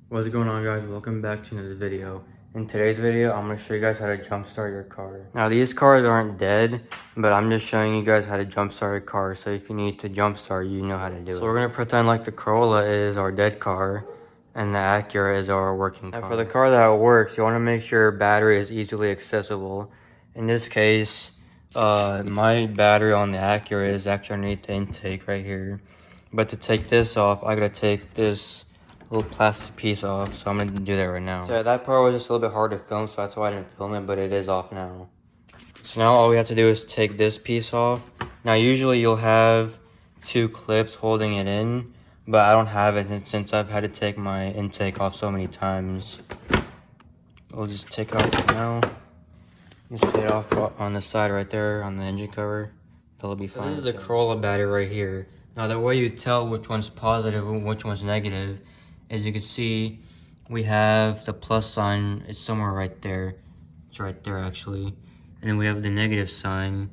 What's going on, guys? Welcome back to another video. In today's video, I'm going to show you guys how to jumpstart your car. Now, these cars aren't dead, but I'm just showing you guys how to jumpstart your car. So if you need to jumpstart, you know how to do it. So we're going to pretend like the Corolla is our dead car and the Acura is our working car. And for the car that works, you want to make sure your battery is easily accessible. In this case, my battery on the Acura is actually underneath the intake right here. But to take this off, I gotta take this little plastic piece off, so I'm gonna do that right now. So that part was just a little bit hard to film, so that's why I didn't film it, but it is off now. So now all we have to do is take this piece off. Now usually you'll have two clips holding it in, but I don't have it since I've had to take my intake off so many times. We'll just take it off right now. Just take it off on the side right there on the engine cover. That'll be fine. So this is the Corolla battery right here. Now the way you tell which one's positive and which one's negative, as you can see, we have the plus sign. It's somewhere right there. It's right there actually. And then we have the negative sign,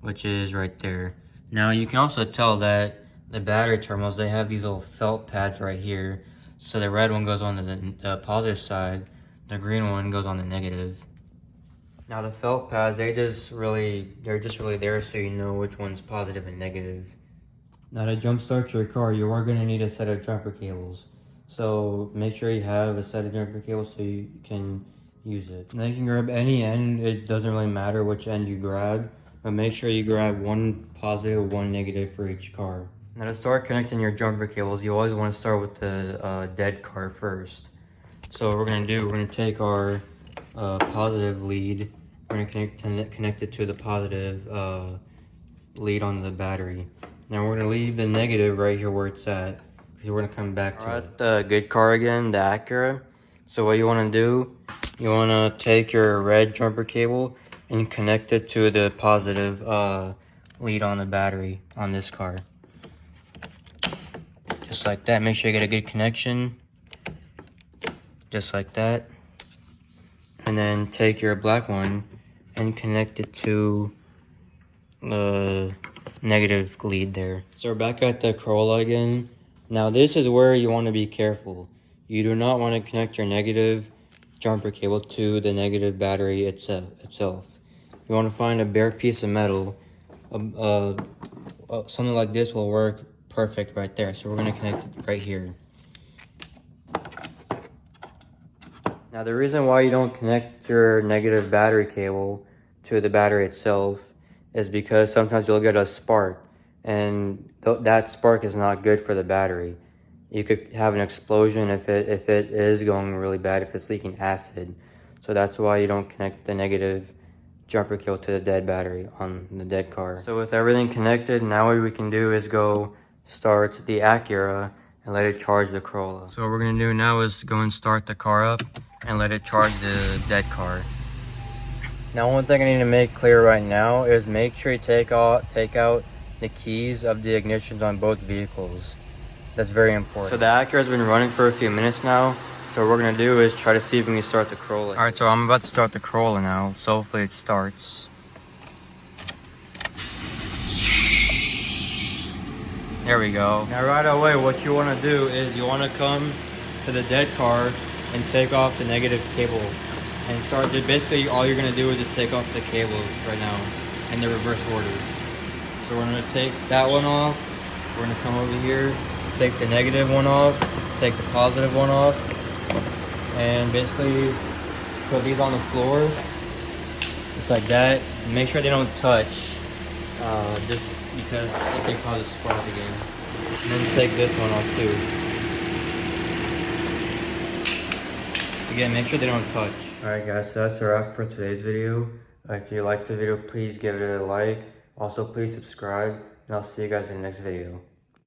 which is right there. Now you can also tell that the battery terminals, they have these little felt pads right here. So the red one goes on the positive side, the green one goes on the negative. Now the felt pads, they're just really there so you know which one's positive and negative. Now to jumpstart your car, you are going to need a set of jumper cables. So make sure you have a set of jumper cables so you can use it. Now you can grab any end, it doesn't really matter which end you grab, but make sure you grab one positive, one negative for each car. Now to start connecting your jumper cables, you always want to start with the dead car first. So what we're going to do, we're going to take our positive lead, we're going to connect it to the positive lead on the battery. Now we're going to leave the negative right here where it's at, because we're going to come back to it. The good car again, the Acura. So what you want to do, you want to take your red jumper cable and connect it to the positive lead on the battery on this car. Just like that. Make sure you get a good connection. Just like that. And then take your black one and connect it to the negative lead there. So we're back at the Corolla again. Now this is where you want to be careful. You do not want to connect your negative jumper cable to the negative battery itself. You want to find a bare piece of metal. Something like this will work perfect right there. So we're going to connect it right here. Now the reason why you don't connect your negative battery cable to the battery itself is because sometimes you'll get a spark, and that spark is not good for the battery. You could have an explosion if it is going really bad, if it's leaking acid. So that's why you don't connect the negative jumper cable to the dead battery on the dead car. So with everything connected, now what we can do is go start the Acura and let it charge the Corolla. So what we're gonna do now is go and start the car up and let it charge the dead car. Now one thing I need to make clear right now is make sure you take out the keys of the ignitions on both vehicles. That's very important. So the Acura's been running for a few minutes now. So what we're gonna do is try to see if we can start the Corolla. Alright, so I'm about to start the Corolla now. So hopefully it starts. There we go. Now right away, what you wanna do is you wanna come to the dead car and take off the negative cable. And start, basically all you're gonna do is just take off the cables right now in the reverse order. So we're gonna take that one off. We're gonna come over here, take the negative one off, take the positive one off, and basically put these on the floor, just like that. And make sure they don't touch, just because it can cause a spark again. And then take this one off too. Again, make sure they don't touch. Alright guys, so that's a wrap for today's video. If you liked the video, please give it a like. Also, please subscribe, and I'll see you guys in the next video.